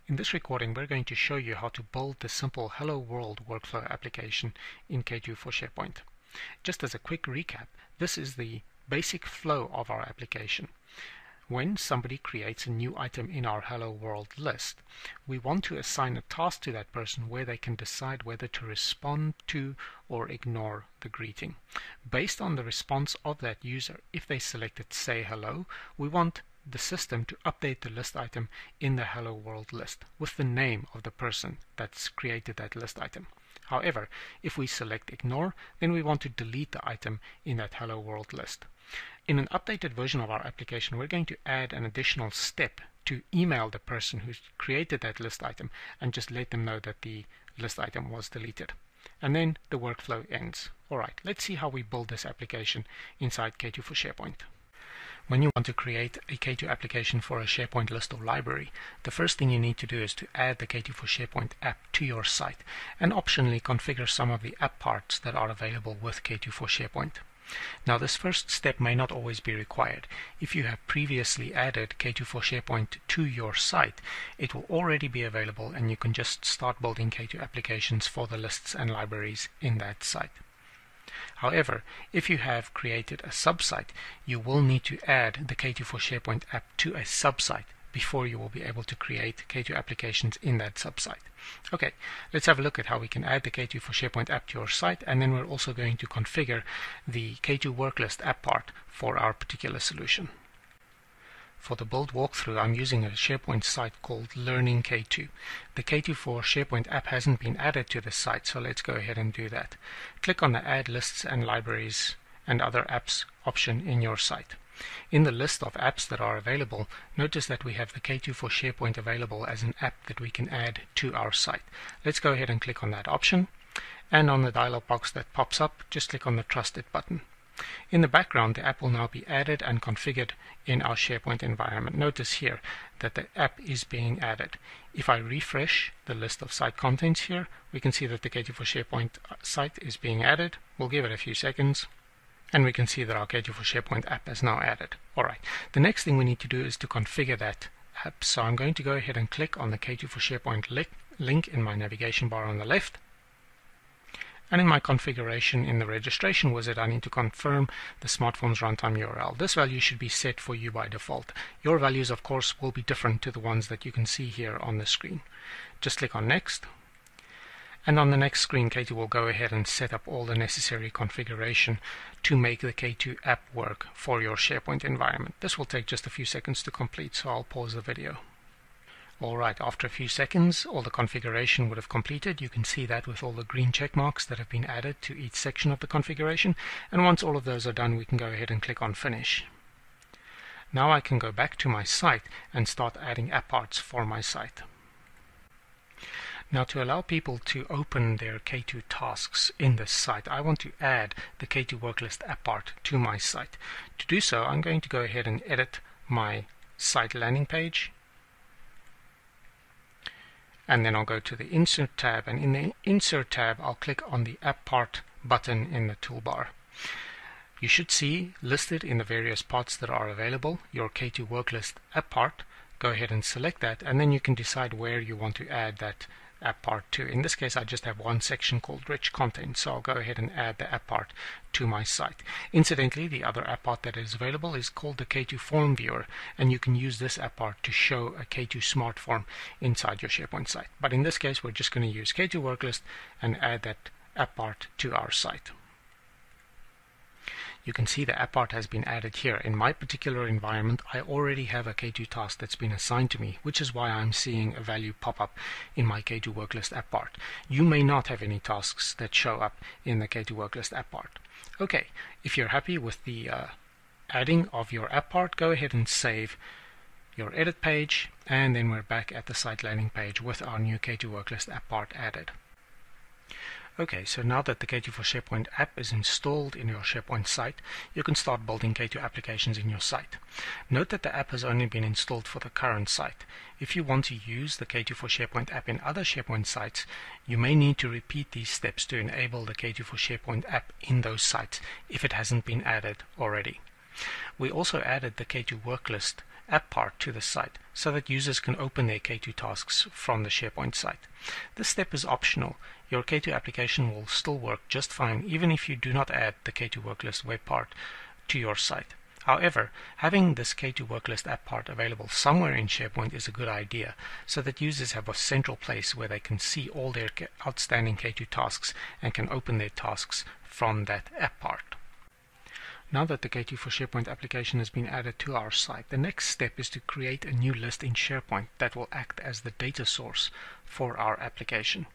In this recording, we're going to show you how to build the simple Hello World workflow application in K2 for SharePoint. Just as a quick recap, this is the basic flow of our application. When somebody creates a new item in our Hello World list, we want to assign a task to that person where they can decide whether to respond to or ignore the greeting. Based on the response of that user, if they selected Say Hello, we want the system to update the list item in the Hello World list with the name of the person that's created that list item. However, if we select Ignore, then we want to delete the item in that Hello World list. In an updated version of our application, we're going to add an additional step to email the person who's created that list item and just let them know that the list item was deleted. And then the workflow ends. Alright, let's see how we build this application inside K2 for SharePoint. When you want to create a K2 application for a SharePoint list or library, the first thing you need to do is to add the K2 for SharePoint app to your site and optionally configure some of the app parts that are available with K2 for SharePoint. Now, this first step may not always be required. If you have previously added K2 for SharePoint to your site, it will already be available and you can just start building K2 applications for the lists and libraries in that site. However, if you have created a subsite, you will need to add the K2 for SharePoint app to a subsite before you will be able to create K2 applications in that subsite. Okay, let's have a look at how we can add the K2 for SharePoint app to your site, and then we're also going to configure the K2 Worklist app part for our particular solution. For the build walkthrough, I'm using a SharePoint site called Learning K2. The K2 for SharePoint app hasn't been added to this site, so let's go ahead and do that. Click on the Add Lists and Libraries and Other Apps option in your site. In the list of apps that are available, notice that we have the K2 for SharePoint available as an app that we can add to our site. Let's go ahead and click on that option, and on the dialog box that pops up, just click on the Trust It button. In the background, the app will now be added and configured in our SharePoint environment. Notice here that the app is being added. If I refresh the list of site contents here, we can see that the K2 for SharePoint site is being added. We'll give it a few seconds, and we can see that our K2 for SharePoint app is now added. Alright, the next thing we need to do is to configure that app. So I'm going to go ahead and click on the K2 for SharePoint link in my navigation bar on the left. And in my configuration in the registration wizard, I need to confirm the SmartForms runtime URL. This value should be set for you by default. Your values, of course, will be different to the ones that you can see here on the screen. Just click on Next. And on the next screen, K2 will go ahead and set up all the necessary configuration to make the K2 app work for your SharePoint environment. This will take just a few seconds to complete, so I'll pause the video. Alright, after a few seconds, all the configuration would have completed. You can see that with all the green check marks that have been added to each section of the configuration. And once all of those are done, we can go ahead and click on Finish. Now I can go back to my site and start adding app parts for my site. Now, to allow people to open their K2 tasks in this site, I want to add the K2 Worklist app part to my site. To do so, I'm going to go ahead and edit my site landing page. And then I'll go to the Insert tab, and in the Insert tab I'll click on the App Part button in the toolbar. You should see listed in the various parts that are available your K2 Worklist app part. Go ahead and select that, and then you can decide where you want to add that app part to. In this case, I just have one section called Rich Content, so I'll go ahead and add the app part to my site. Incidentally, the other app part that is available is called the K2 Form Viewer, and you can use this app part to show a K2 Smart Form inside your SharePoint site. But in this case, we're just going to use K2 Worklist and add that app part to our site. You can see the app part has been added here. In my particular environment, I already have a K2 task that's been assigned to me, which is why I'm seeing a value pop up in my K2 Worklist app part. You may not have any tasks that show up in the K2 Worklist app part. Okay, if you're happy with the adding of your app part, go ahead and save your edit page, and then we're back at the site landing page with our new K2 Worklist app part added. Okay, so now that the K2 for SharePoint app is installed in your SharePoint site, you can start building K2 applications in your site. Note that the app has only been installed for the current site. If you want to use the K2 for SharePoint app in other SharePoint sites, you may need to repeat these steps to enable the K2 for SharePoint app in those sites if it hasn't been added already. We also added the K2 Worklist app part to the site so that users can open their K2 tasks from the SharePoint site. This step is optional. Your K2 application will still work just fine even if you do not add the K2 Worklist web part to your site. However, having this K2 Worklist app part available somewhere in SharePoint is a good idea, so that users have a central place where they can see all their outstanding K2 tasks and can open their tasks from that app part. Now that the K2 for SharePoint application has been added to our site, the next step is to create a new list in SharePoint that will act as the data source for our application.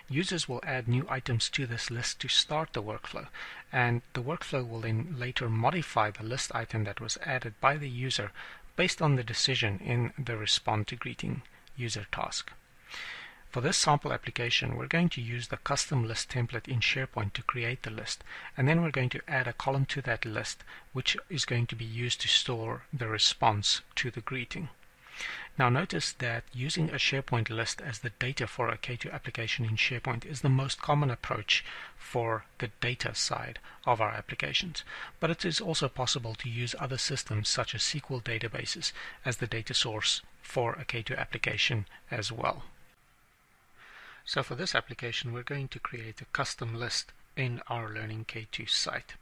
Users will add new items to this list to start the workflow, and the workflow will then later modify the list item that was added by the user based on the decision in the respond to greeting user task. For this sample application, we're going to use the custom list template in SharePoint to create the list, and then we're going to add a column to that list which is going to be used to store the response to the greeting. Now notice that using a SharePoint list as the data for a K2 application in SharePoint is the most common approach for the data side of our applications, but it is also possible to use other systems such as SQL databases as the data source for a K2 application as well. So for this application, we're going to create a custom list in our Learning K2 site.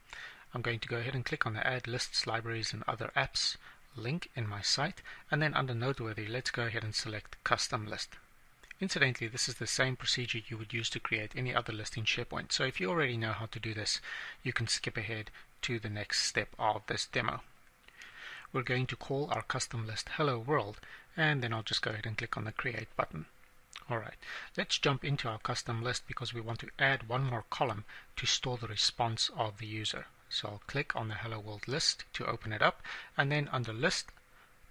I'm going to go ahead and click on the Add Lists, Libraries and Other Apps link in my site, and then under Noteworthy, let's go ahead and select Custom List. Incidentally, this is the same procedure you would use to create any other list in SharePoint, so if you already know how to do this, you can skip ahead to the next step of this demo. We're going to call our custom list Hello World, and then I'll just go ahead and click on the Create button. Alright, let's jump into our custom list because we want to add one more column to store the response of the user. So I'll click on the Hello World list to open it up, and then under List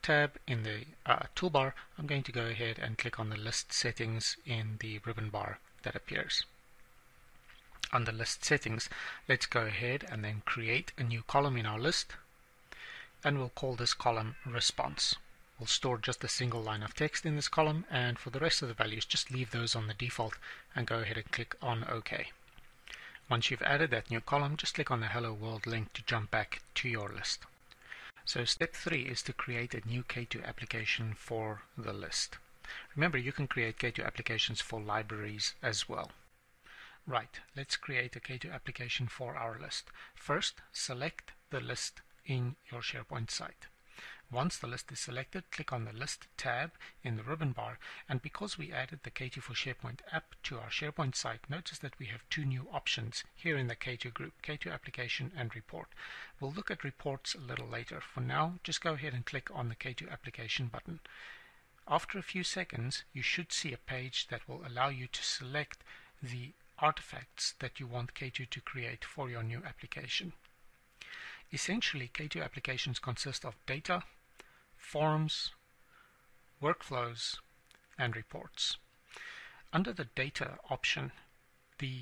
tab in the toolbar, I'm going to go ahead and click on the List Settings in the ribbon bar that appears. Under List Settings, let's go ahead and then create a new column in our list, and we'll call this column Response. We'll store just a single line of text in this column, and for the rest of the values, just leave those on the default and go ahead and click on OK. Once you've added that new column, just click on the Hello World link to jump back to your list. So step 3 is to create a new K2 application for the list. Remember, you can create K2 applications for libraries as well. Right, let's create a K2 application for our list. First, select the list in your SharePoint site. Once the list is selected, click on the List tab in the ribbon bar, and because we added the K2 for SharePoint app to our SharePoint site, notice that we have two new options here in the K2 group, K2 Application and Report. We'll look at reports a little later. For now, just go ahead and click on the K2 Application button. After a few seconds, you should see a page that will allow you to select the artifacts that you want K2 to create for your new application. Essentially, K2 applications consist of data, forms, workflows, and reports. Under the data option, the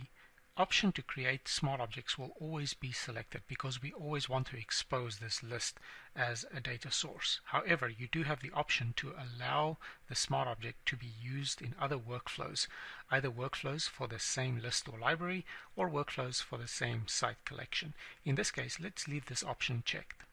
option to create smart objects will always be selected because we always want to expose this list as a data source. However, you do have the option to allow the smart object to be used in other workflows, either workflows for the same list or library or workflows for the same site collection. In this case, let's leave this option checked.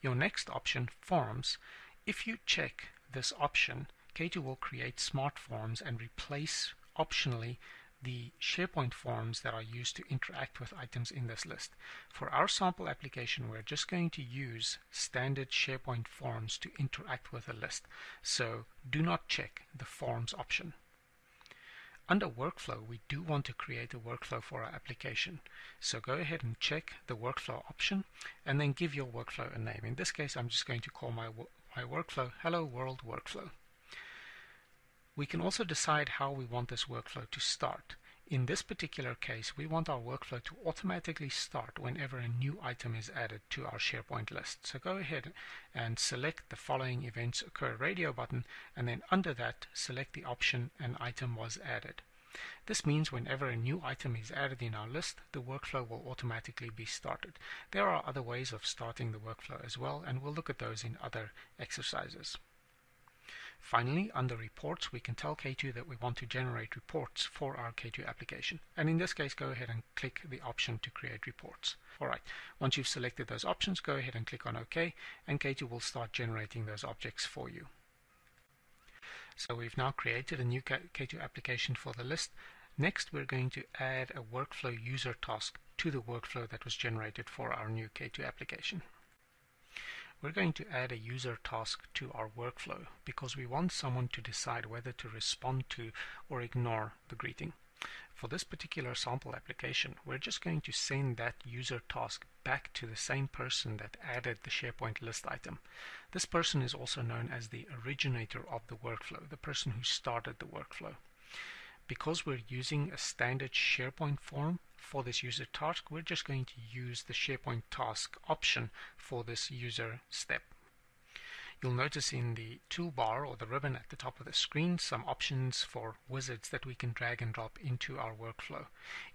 Your next option, Forms, if you check this option, K2 will create smart forms and replace optionally the SharePoint forms that are used to interact with items in this list. For our sample application, we're just going to use standard SharePoint forms to interact with a list, so do not check the Forms option. Under Workflow, we do want to create a workflow for our application, so go ahead and check the Workflow option and then give your workflow a name. In this case, I'm just going to call my workflow Hello World Workflow. We can also decide how we want this workflow to start. In this particular case, we want our workflow to automatically start whenever a new item is added to our SharePoint list. So go ahead and select the Following Events Occur Radio button, and then under that, select the option An Item Was Added. This means whenever a new item is added in our list, the workflow will automatically be started. There are other ways of starting the workflow as well, and we'll look at those in other exercises. Finally, under Reports, we can tell K2 that we want to generate reports for our K2 application. And in this case, go ahead and click the option to create reports. Alright, once you've selected those options, go ahead and click on OK, and K2 will start generating those objects for you. So we've now created a new K2 application for the list. Next, we're going to add a workflow user task to the workflow that was generated for our new K2 application. We're going to add a user task to our workflow because we want someone to decide whether to respond to or ignore the greeting. For this particular sample application, we're just going to send that user task back to the same person that added the SharePoint list item. This person is also known as the originator of the workflow, the person who started the workflow. Because we're using a standard SharePoint form for this user task, we're just going to use the SharePoint task option for this user step. You'll notice in the toolbar or the ribbon at the top of the screen some options for wizards that we can drag and drop into our workflow.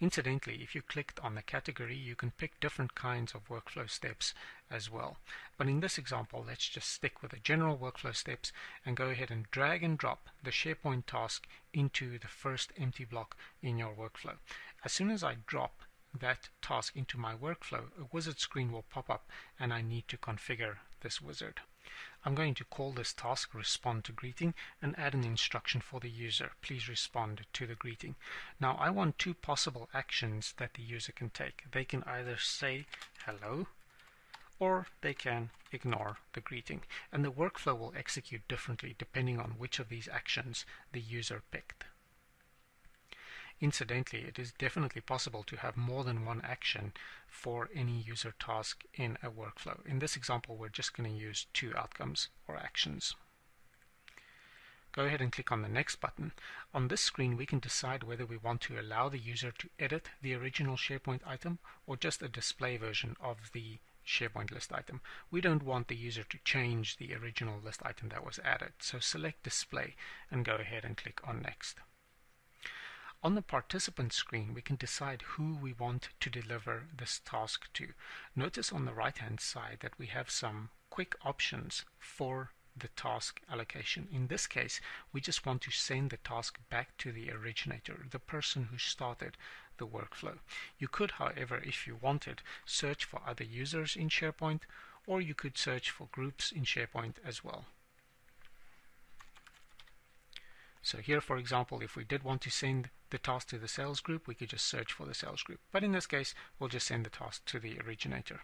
Incidentally, if you clicked on the category, you can pick different kinds of workflow steps as well. But in this example, let's just stick with the general workflow steps and go ahead and drag and drop the SharePoint task into the first empty block in your workflow. As soon as I drop that task into my workflow, a wizard screen will pop up and I need to configure this wizard. I'm going to call this task respond to greeting and add an instruction for the user. Please respond to the greeting. Now I want two possible actions that the user can take. They can either say hello or they can ignore the greeting, and the workflow will execute differently depending on which of these actions the user picked. Incidentally, it is definitely possible to have more than one action for any user task in a workflow. In this example, we're just going to use two outcomes or actions. Go ahead and click on the next button. On this screen, we can decide whether we want to allow the user to edit the original SharePoint item or just a display version of the SharePoint list item. We don't want the user to change the original list item that was added, so select display and go ahead and click on next. On the participant screen, we can decide who we want to deliver this task to. Notice on the right hand side that we have some quick options for the task allocation. In this case, we just want to send the task back to the originator, the person who started the workflow. You could, however, if you wanted, search for other users in SharePoint, or you could search for groups in SharePoint as well. So here, for example, if we did want to send the task to the sales group, we could just search for the sales group. But in this case, we'll just send the task to the originator.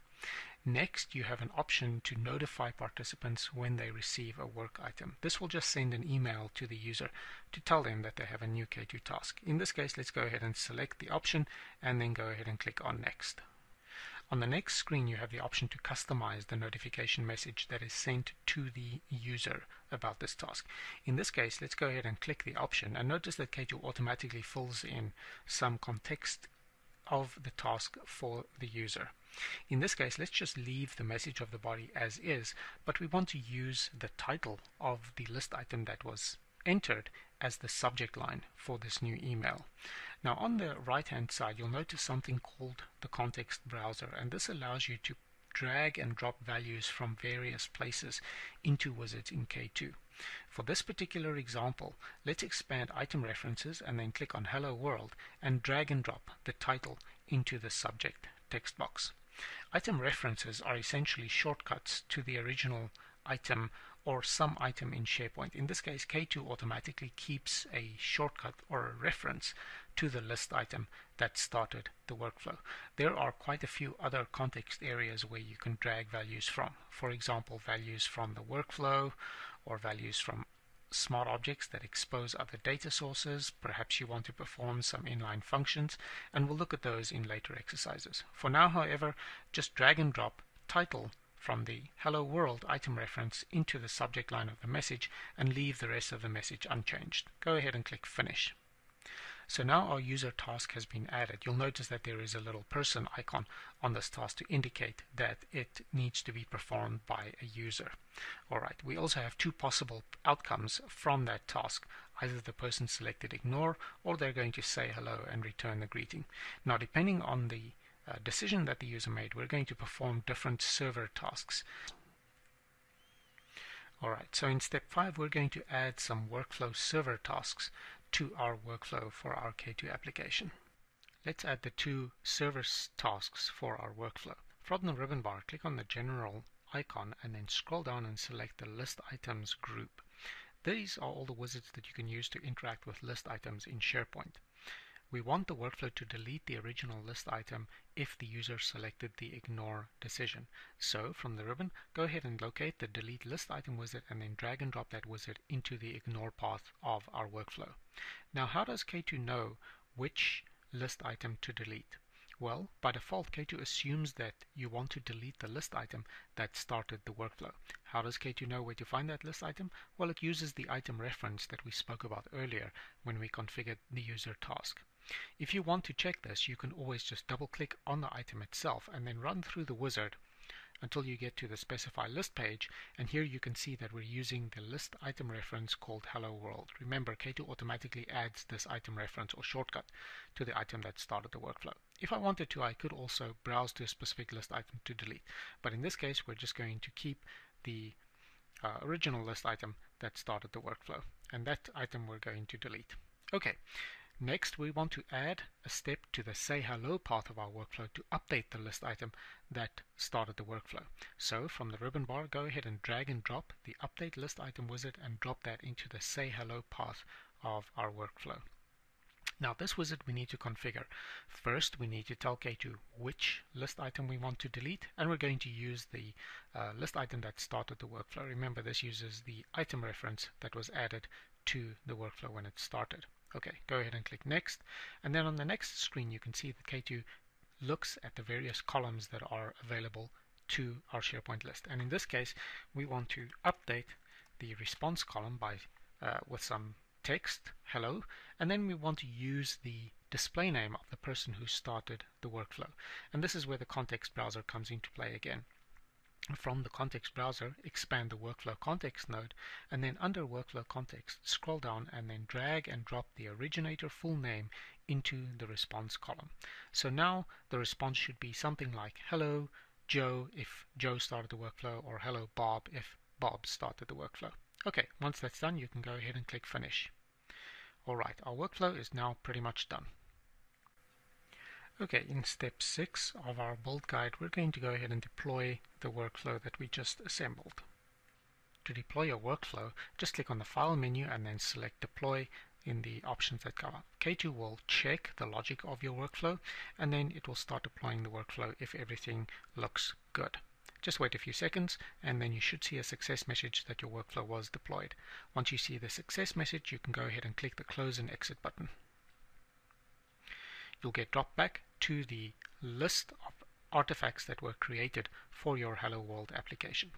Next, you have an option to notify participants when they receive a work item. This will just send an email to the user to tell them that they have a new K2 task. In this case, let's go ahead and select the option and then go ahead and click on Next. On the next screen, you have the option to customize the notification message that is sent to the user about this task. In this case, let's go ahead and click the option, and notice that K2 automatically fills in some context of the task for the user. In this case, let's just leave the message of the body as is, but we want to use the title of the list item that was entered as the subject line for this new email. Now on the right hand side, you'll notice something called the context browser, and this allows you to drag and drop values from various places into wizards in K2. For this particular example, let's expand item references and then click on Hello World and drag and drop the title into the subject text box. Item references are essentially shortcuts to the original item or some item in SharePoint. In this case, K2 automatically keeps a shortcut or a reference to the list item that started the workflow. There are quite a few other context areas where you can drag values from. For example, values from the workflow or values from smart objects that expose other data sources. Perhaps you want to perform some inline functions, and we'll look at those in later exercises. For now, however, just drag and drop title from the Hello World item reference into the subject line of the message and leave the rest of the message unchanged. Go ahead and click Finish. So now our user task has been added. You'll notice that there is a little person icon on this task to indicate that it needs to be performed by a user. Alright, we also have two possible outcomes from that task. Either the person selected ignore, or they're going to say hello and return the greeting. Now, depending on the decision that the user made, we're going to perform different server tasks. Alright, so in step 5 we're going to add some workflow server tasks to our workflow for our K2 application. Let's add the 2 server tasks for our workflow. From the ribbon bar, click on the general icon and then scroll down and select the list items group. These are all the wizards that you can use to interact with list items in SharePoint. We want the workflow to delete the original list item if the user selected the ignore decision. So from the ribbon, go ahead and locate the delete list item wizard and then drag and drop that wizard into the ignore path of our workflow. Now, how does K2 know which list item to delete? Well, by default, K2 assumes that you want to delete the list item that started the workflow. How does K2 know where to find that list item? Well, it uses the item reference that we spoke about earlier when we configured the user task. If you want to check this, you can always just double click on the item itself and then run through the wizard until you get to the specify list page, and here you can see that we're using the list item reference called hello world. Remember, K2 automatically adds this item reference or shortcut to the item that started the workflow. If I wanted to, I could also browse to a specific list item to delete, but in this case we're just going to keep the original list item that started the workflow, and that item we're going to delete. Okay. Next, we want to add a step to the say hello path of our workflow to update the list item that started the workflow. So from the ribbon bar, go ahead and drag and drop the update list item wizard and drop that into the say hello path of our workflow. Now this wizard we need to configure. First, we need to tell K2 which list item we want to delete, and we're going to use the list item that started the workflow. Remember, this uses the item reference that was added to the workflow when it started. Okay, go ahead and click next, and then on the next screen you can see that K2 looks at the various columns that are available to our SharePoint list, and in this case we want to update the response column by with some text, hello, and then we want to use the display name of the person who started the workflow, and this is where the context browser comes into play again. From the context browser, expand the workflow context node, and then under workflow context, scroll down and then drag and drop the originator full name into the response column. So now the response should be something like hello Joe if Joe started the workflow, or hello Bob if Bob started the workflow. Okay, once that's done, you can go ahead and click finish. Alright, our workflow is now pretty much done. Okay, in step 6 of our build guide, we're going to go ahead and deploy the workflow that we just assembled. To deploy your workflow, just click on the File menu and then select Deploy in the options that come up. K2 will check the logic of your workflow, and then it will start deploying the workflow if everything looks good. Just wait a few seconds, and then you should see a success message that your workflow was deployed. Once you see the success message, you can go ahead and click the Close and Exit button. You'll get dropped back to the list of artifacts that were created for your Hello World application.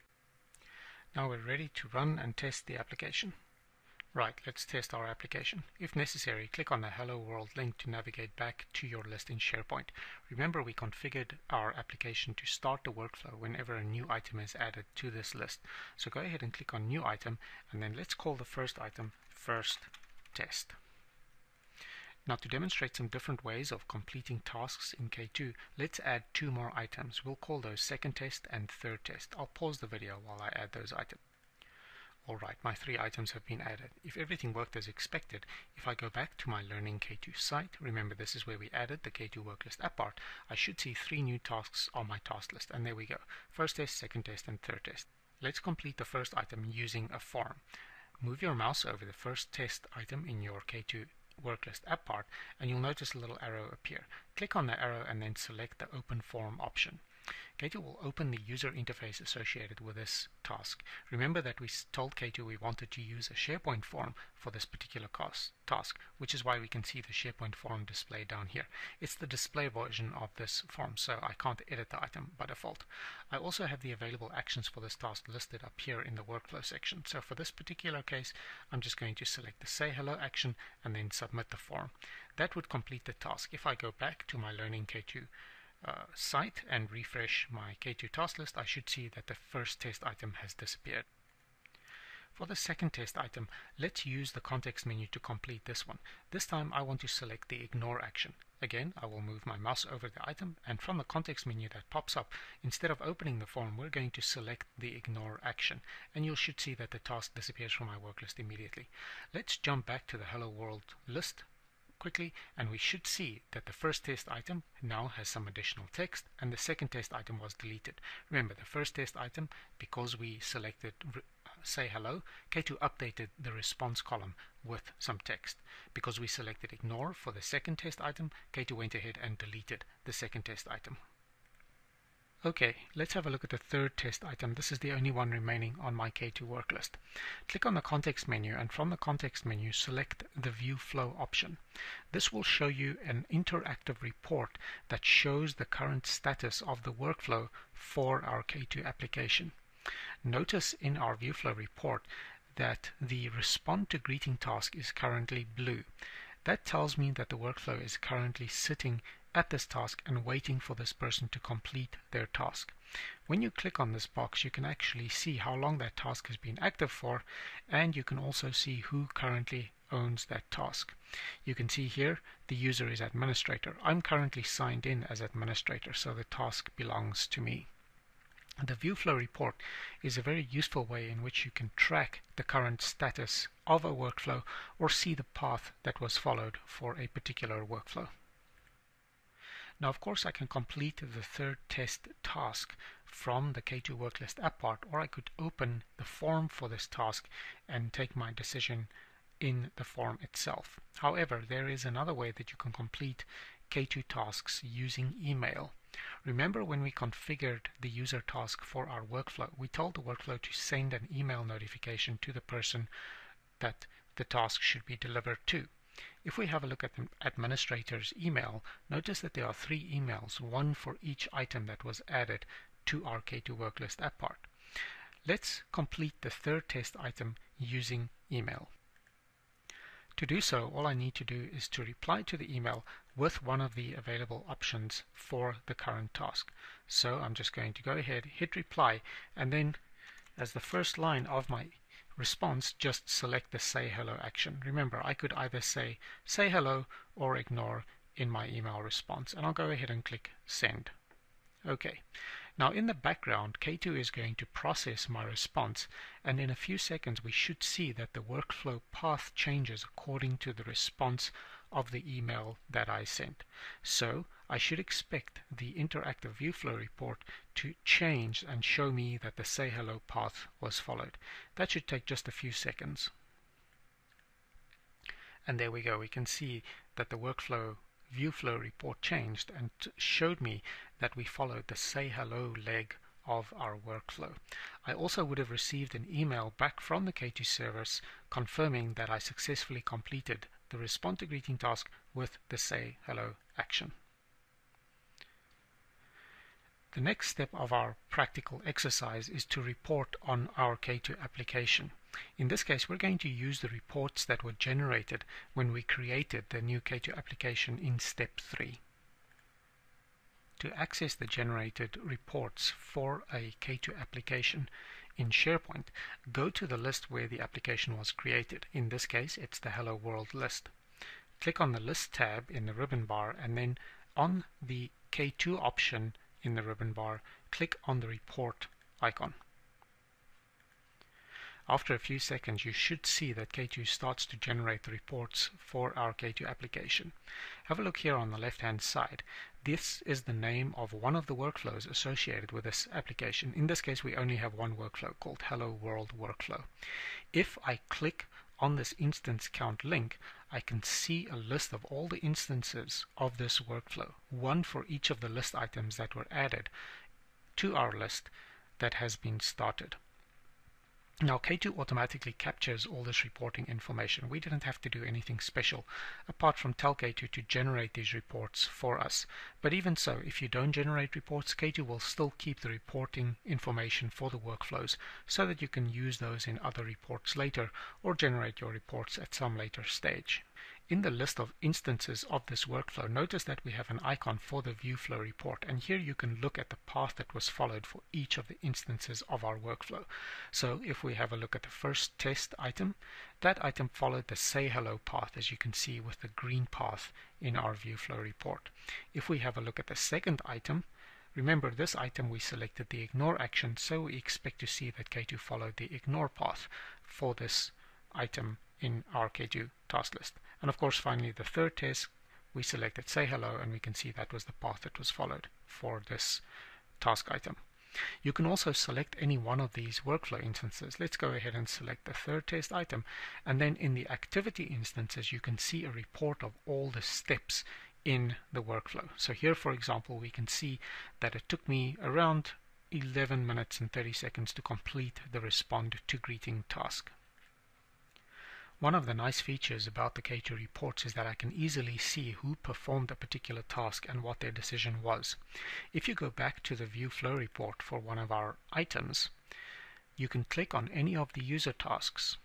Now we're ready to run and test the application. Right, let's test our application. If necessary, click on the Hello World link to navigate back to your list in SharePoint. Remember, we configured our application to start the workflow whenever a new item is added to this list. So go ahead and click on New Item, and then let's call the first item First Test. Now, to demonstrate some different ways of completing tasks in K2, let's add 2 more items. We'll call those Second Test and Third Test. I'll pause the video while I add those items. Alright, my 3 items have been added. If everything worked as expected, if I go back to my Learning K2 site, remember this is where we added the K2 Worklist app part, I should see 3 new tasks on my task list, and there we go. First test, second test, and third test. Let's complete the first item using a form. Move your mouse over the first test item in your K2 Worklist app part, and you'll notice a little arrow appear. Click on the arrow and then select the Open Form option. K2 will open the user interface associated with this task. Remember that we told K2 we wanted to use a SharePoint form for this particular task, which is why we can see the SharePoint form display down here. It's the display version of this form, so I can't edit the item by default. I also have the available actions for this task listed up here in the workflow section. So for this particular case, I'm just going to select the Say Hello action and then submit the form. That would complete the task. If I go back to my Learning K2 site and refresh my K2 task list, I should see that the first test item has disappeared. For the second test item, let's use the context menu to complete this one. This time I want to select the Ignore action. Again, I will move my mouse over the item, and from the context menu that pops up, instead of opening the form, we're going to select the ignore action, and you should see that the task disappears from my work list immediately. Let's jump back to the Hello World list quickly, and we should see that the first test item now has some additional text, and the second test item was deleted. Remember, the first test item, because we selected say hello, K2 updated the response column with some text. Because we selected ignore for the second test item, K2 went ahead and deleted the second test item. Okay, let's have a look at the third test item. This is the only one remaining on my K2 work list. Click on the context menu, and from the context menu select the view flow option. This will show you an interactive report that shows the current status of the workflow for our K2 application. Notice in our view flow report that the respond to greeting task is currently blue. That tells me that the workflow is currently sitting at this task and waiting for this person to complete their task. When you click on this box, you can actually see how long that task has been active for, and you can also see who currently owns that task. You can see here the user is administrator. I'm currently signed in as administrator, so the task belongs to me. The view flow report is a very useful way in which you can track the current status of a workflow or see the path that was followed for a particular workflow. Now, of course, I can complete the third test task from the K2 Worklist app part, or I could open the form for this task and take my decision in the form itself. However, there is another way that you can complete K2 tasks using email. Remember, when we configured the user task for our workflow, we told the workflow to send an email notification to the person that the task should be delivered to. If we have a look at the administrator's email, notice that there are 3 emails, one for each item that was added to our K2 Worklist app part. Let's complete the third test item using email. To do so, all I need to do is to reply to the email with one of the available options for the current task. So I'm just going to go ahead, hit reply, and then as the first line of my response, just select the say hello action. Remember, I could either say hello or ignore in my email response, and I'll go ahead and click send. Okay, now in the background, K2 is going to process my response, and in a few seconds we should see that the workflow path changes according to the response of the email that I sent. So I should expect the interactive view flow report to change and show me that the say hello path was followed. That should take just a few seconds. And there we go, we can see that the workflow view flow report changed and showed me that we followed the say hello leg of our workflow. I also would have received an email back from the K2 service confirming that I successfully completed the respond to greeting task with the say hello action. The next step of our practical exercise is to report on our K2 application. In this case, we're going to use the reports that were generated when we created the new K2 application in step 3. To access the generated reports for a K2 application in SharePoint, go to the list where the application was created. In this case, it's the Hello World list. Click on the List tab in the ribbon bar, and then on the K2 option in the ribbon bar, click on the report icon. After a few seconds, you should see that K2 starts to generate the reports for our K2 application. Have a look here on the left-hand side. This is the name of one of the workflows associated with this application. In this case, we only have one workflow called Hello World Workflow. If I click on this instance count link, I can see a list of all the instances of this workflow, one for each of the list items that were added to our list that has been started. Now, K2 automatically captures all this reporting information. We didn't have to do anything special apart from tell K2 to generate these reports for us. But even so, if you don't generate reports, K2 will still keep the reporting information for the workflows so that you can use those in other reports later or generate your reports at some later stage. In the list of instances of this workflow, notice that we have an icon for the view flow report, and here you can look at the path that was followed for each of the instances of our workflow. So if we have a look at the first test item, that item followed the say hello path, as you can see with the green path in our view flow report. If we have a look at the second item, remember this item we selected the ignore action, so we expect to see that K2 followed the ignore path for this item in our K2 task list. And of course, finally, the third test, we selected say hello, and we can see that was the path that was followed for this task item. You can also select any one of these workflow instances. Let's go ahead and select the third test item, and then in the activity instances you can see a report of all the steps in the workflow. So here, for example, we can see that it took me around 11 minutes and 30 seconds to complete the respond to greeting task. One of the nice features about the K2 reports is that I can easily see who performed a particular task and what their decision was. If you go back to the view flow report for one of our items, you can click on any of the user tasks,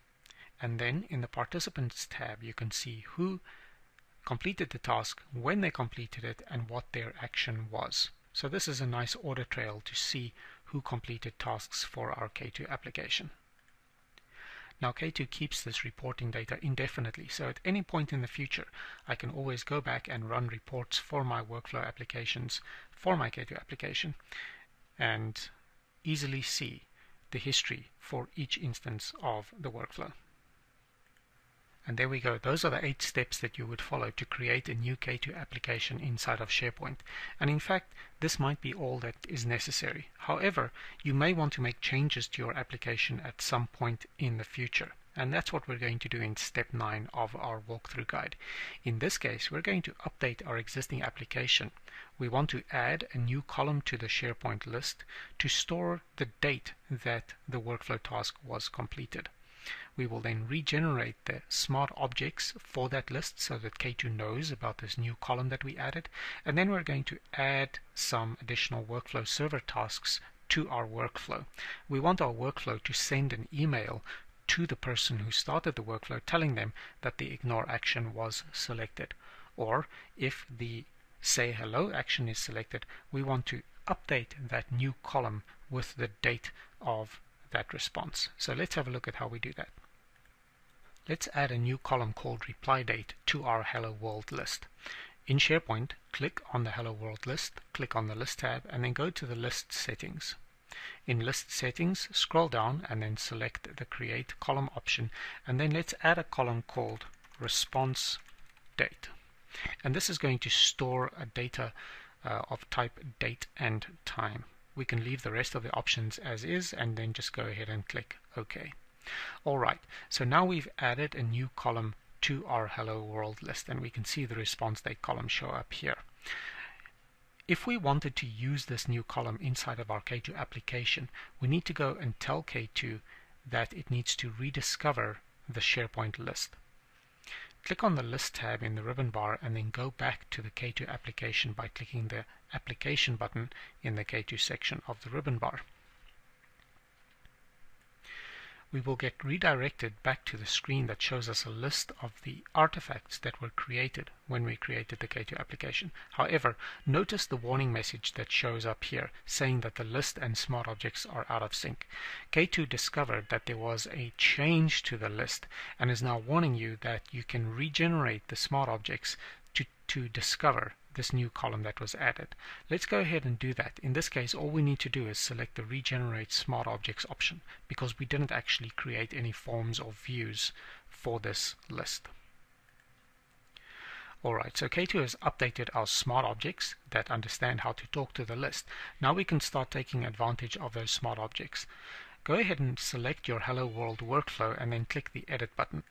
and then in the participants tab you can see who completed the task, when they completed it, and what their action was. So this is a nice audit trail to see who completed tasks for our K2 application. Now K2 keeps this reporting data indefinitely, so at any point in the future I can always go back and run reports for my workflow applications for my K2 application and easily see the history for each instance of the workflow. And there we go. Those are the 8 steps that you would follow to create a new K2 application inside of SharePoint. And in fact, this might be all that is necessary. However, you may want to make changes to your application at some point in the future. And that's what we're going to do in step 9 of our walkthrough guide. In this case, we're going to update our existing application. We want to add a new column to the SharePoint list to store the date that the workflow task was completed. We will then regenerate the smart objects for that list so that K2 knows about this new column that we added, and then we're going to add some additional workflow server tasks to our workflow. We want our workflow to send an email to the person who started the workflow telling them that the ignore action was selected. Or if the say hello action is selected, we want to update that new column with the date of that response. So let's have a look at how we do that. Let's add a new column called reply date to our Hello World list. In SharePoint, click on the Hello World list, click on the List tab, and then go to the List settings. In List settings, scroll down and then select the Create Column option, and then let's add a column called Response Date. And this is going to store a data of type date and time. We can leave the rest of the options as is and then just go ahead and click OK. Alright, so now we've added a new column to our Hello World list, and we can see the response date column show up here. If we wanted to use this new column inside of our K2 application, we need to go and tell K2 that it needs to rediscover the SharePoint list. Click on the List tab in the ribbon bar and then go back to the K2 application by clicking the Application button in the K2 section of the ribbon bar. We will get redirected back to the screen that shows us a list of the artifacts that were created when we created the K2 application. However, notice the warning message that shows up here saying that the list and smart objects are out of sync. K2 discovered that there was a change to the list and is now warning you that you can regenerate the smart objects to discover this new column that was added. Let's go ahead and do that. In this case, all we need to do is select the Regenerate Smart Objects option because we didn't actually create any forms or views for this list. Alright, so K2 has updated our smart objects that understand how to talk to the list. Now we can start taking advantage of those smart objects. Go ahead and select your Hello World workflow and then click the Edit button.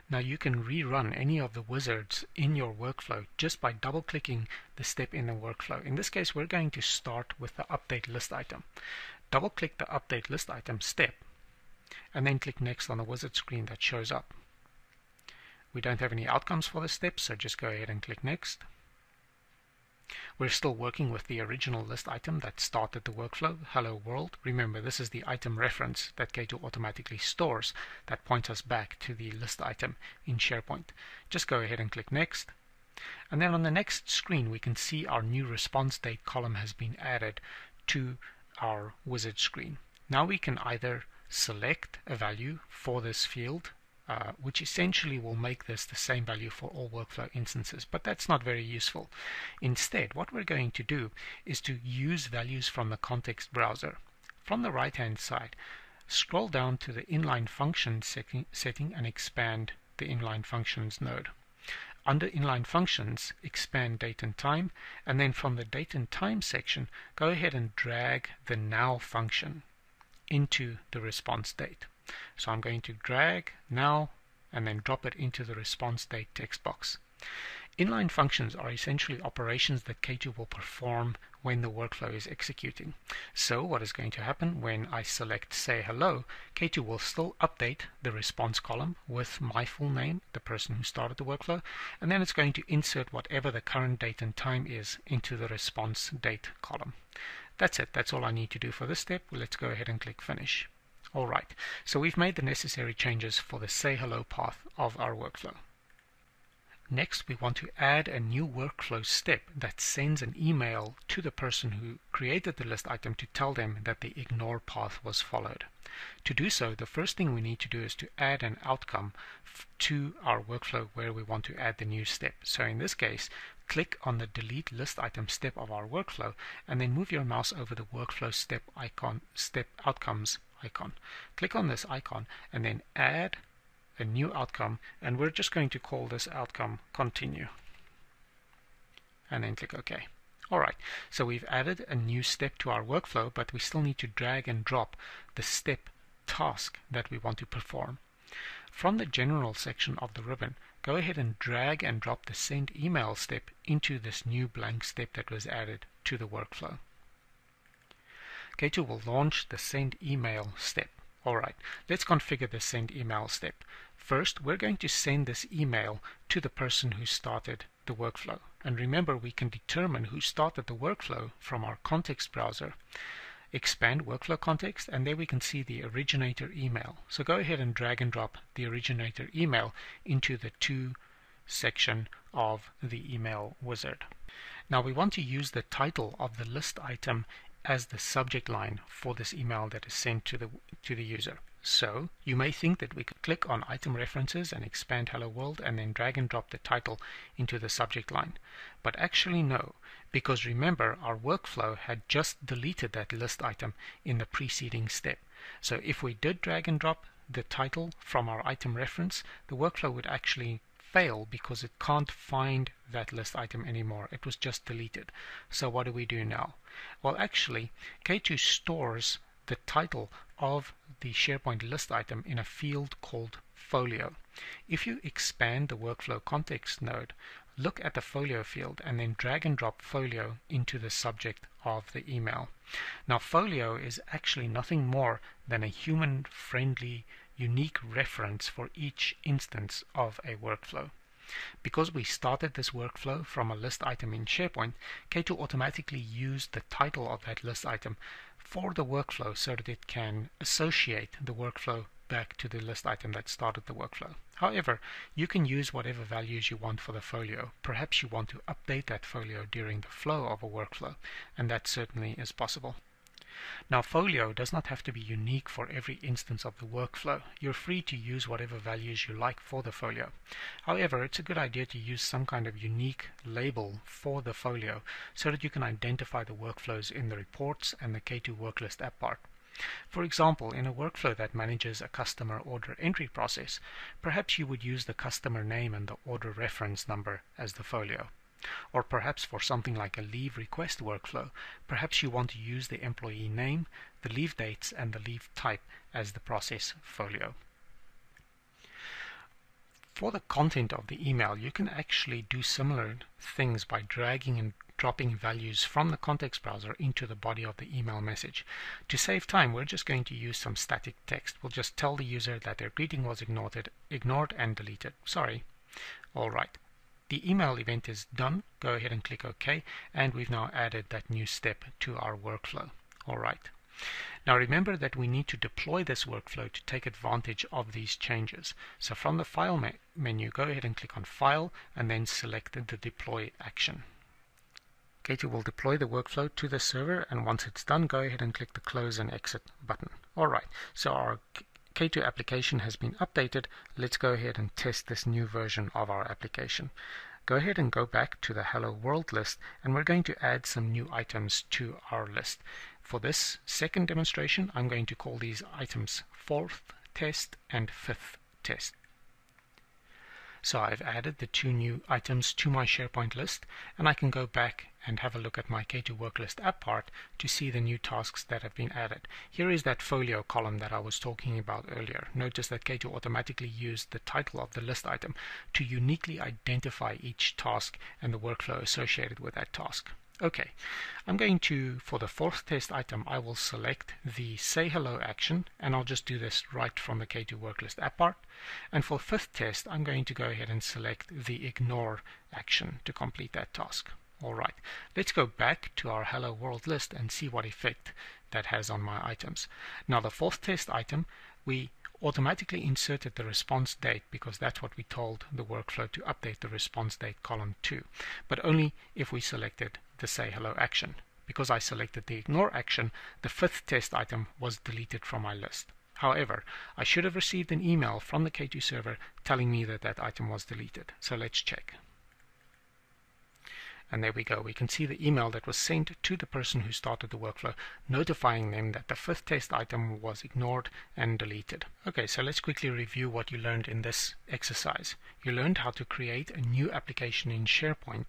Now you can rerun any of the wizards in your workflow just by double-clicking the step in the workflow. In this case, we're going to start with the Update List item. Double-click the Update List item step, and then click Next on the wizard screen that shows up. We don't have any outcomes for this step, so just go ahead and click Next. We're still working with the original list item that started the workflow, Hello World. Remember, this is the item reference that K2 automatically stores that points us back to the list item in SharePoint. Just go ahead and click Next. And then on the next screen, we can see our new response date column has been added to our wizard screen. Now we can either select a value for this field, which essentially will make this the same value for all workflow instances, but that's not very useful. Instead, what we're going to do is to use values from the context browser. From the right hand side, scroll down to the inline function setting and expand the inline functions node. Under inline functions, expand date and time, and then from the date and time section, go ahead and drag the now function into the response date. So I'm going to drag now and then drop it into the response date text box. Inline functions are essentially operations that K2 will perform when the workflow is executing. So what is going to happen when I select say hello, K2 will still update the response column with my full name, the person who started the workflow, and then it's going to insert whatever the current date and time is into the response date column. That's it. That's all I need to do for this step. Let's go ahead and click Finish. Alright, so we've made the necessary changes for the say hello path of our workflow. Next, we want to add a new workflow step that sends an email to the person who created the list item to tell them that the ignore path was followed. To do so, the first thing we need to do is to add an outcome to our workflow where we want to add the new step. So in this case, click on the delete list item step of our workflow and then move your mouse over the workflow step icon, step outcomes icon. Click on this icon and then add a new outcome, and we're just going to call this outcome continue, and then click OK. Alright, so we've added a new step to our workflow, but we still need to drag and drop the step task that we want to perform. From the general section of the ribbon, go ahead and drag and drop the send email step into this new blank step that was added to the workflow. K2 will launch the send email step. Alright, let's configure the send email step. First, we're going to send this email to the person who started the workflow. And remember, we can determine who started the workflow from our context browser. Expand workflow context, and there we can see the originator email. So go ahead and drag and drop the originator email into the to section of the email wizard. Now we want to use the title of the list item as the subject line for this email that is sent to the user. So you may think that we could click on item references and expand Hello World and then drag and drop the title into the subject line. But actually no, because remember, our workflow had just deleted that list item in the preceding step. So if we did drag and drop the title from our item reference, the workflow would actually fail because it can't find that list item anymore. It was just deleted. So what do we do now? Well, actually, K2 stores the title of the SharePoint list item in a field called Folio. If you expand the workflow context node, look at the Folio field and then drag and drop Folio into the subject of the email. Now, Folio is actually nothing more than a human-friendly, unique reference for each instance of a workflow. Because we started this workflow from a list item in SharePoint, K2 automatically used the title of that list item for the workflow so that it can associate the workflow back to the list item that started the workflow. However, you can use whatever values you want for the folio. Perhaps you want to update that folio during the flow of a workflow, and that certainly is possible. Now, folio does not have to be unique for every instance of the workflow. You're free to use whatever values you like for the folio. However, it's a good idea to use some kind of unique label for the folio so that you can identify the workflows in the reports and the K2 Worklist app part. For example, in a workflow that manages a customer order entry process, perhaps you would use the customer name and the order reference number as the folio. Or perhaps for something like a leave request workflow, perhaps you want to use the employee name, the leave dates, and the leave type as the process folio. For the content of the email, you can actually do similar things by dragging and dropping values from the context browser into the body of the email message. To save time, we're just going to use some static text. We'll just tell the user that their greeting was ignored and deleted. Sorry. All right. The email event is done. Go ahead and click OK, and we've now added that new step to our workflow. Alright. Now remember that we need to deploy this workflow to take advantage of these changes. So from the File menu, go ahead and click on File and then select the Deploy action. K2 will deploy the workflow to the server, and once it's done, go ahead and click the Close and Exit button. Alright, so our K2 application has been updated. Let's go ahead and test this new version of our application. Go ahead and go back to the Hello World list, and we're going to add some new items to our list. For this second demonstration, I'm going to call these items 4th test and 5th test. So I've added the 2 new items to my SharePoint list, and I can go back and have a look at my K2 Worklist app part to see the new tasks that have been added. Here is that folio column that I was talking about earlier. Notice that K2 automatically used the title of the list item to uniquely identify each task and the workflow associated with that task. Okay, I'm going to, for the 4th test item, I will select the Say Hello action, and I'll just do this right from the K2 Worklist app part. And for 5th test, I'm going to go ahead and select the Ignore action to complete that task. Alright, let's go back to our Hello World list and see what effect that has on my items. Now the 4th test item, we automatically inserted the response date because that's what we told the workflow to update the response date column to, but only if we selected the Say Hello action. Because I selected the Ignore action, the 5th test item was deleted from my list. However, I should have received an email from the K2 server telling me that that item was deleted. So let's check. And there we go. We can see the email that was sent to the person who started the workflow, notifying them that the 5th test item was ignored and deleted. Okay, so let's quickly review what you learned in this exercise. You learned how to create a new application in SharePoint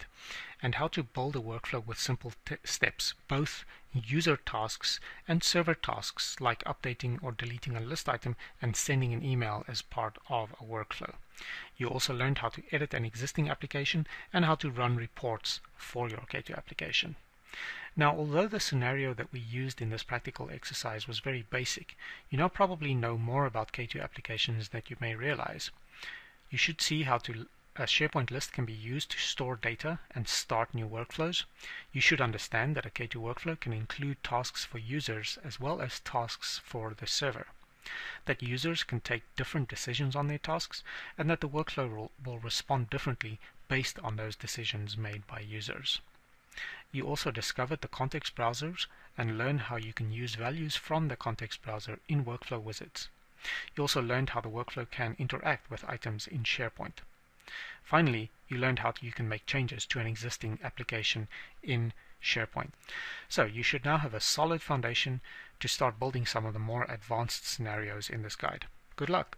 and how to build a workflow with simple steps, both user tasks and server tasks like updating or deleting a list item and sending an email as part of a workflow. You also learned how to edit an existing application and how to run reports for your K2 application. Now, although the scenario that we used in this practical exercise was very basic, you now probably know more about K2 applications than you may realize. You should see how a SharePoint list can be used to store data and start new workflows. You should understand that a K2 workflow can include tasks for users as well as tasks for the server. That users can take different decisions on their tasks, and that the workflow will respond differently based on those decisions made by users. You also discovered the context browsers and learned how you can use values from the context browser in workflow wizards. You also learned how the workflow can interact with items in SharePoint. Finally, you learned how you can make changes to an existing application in SharePoint. So you should now have a solid foundation to start building some of the more advanced scenarios in this guide. Good luck!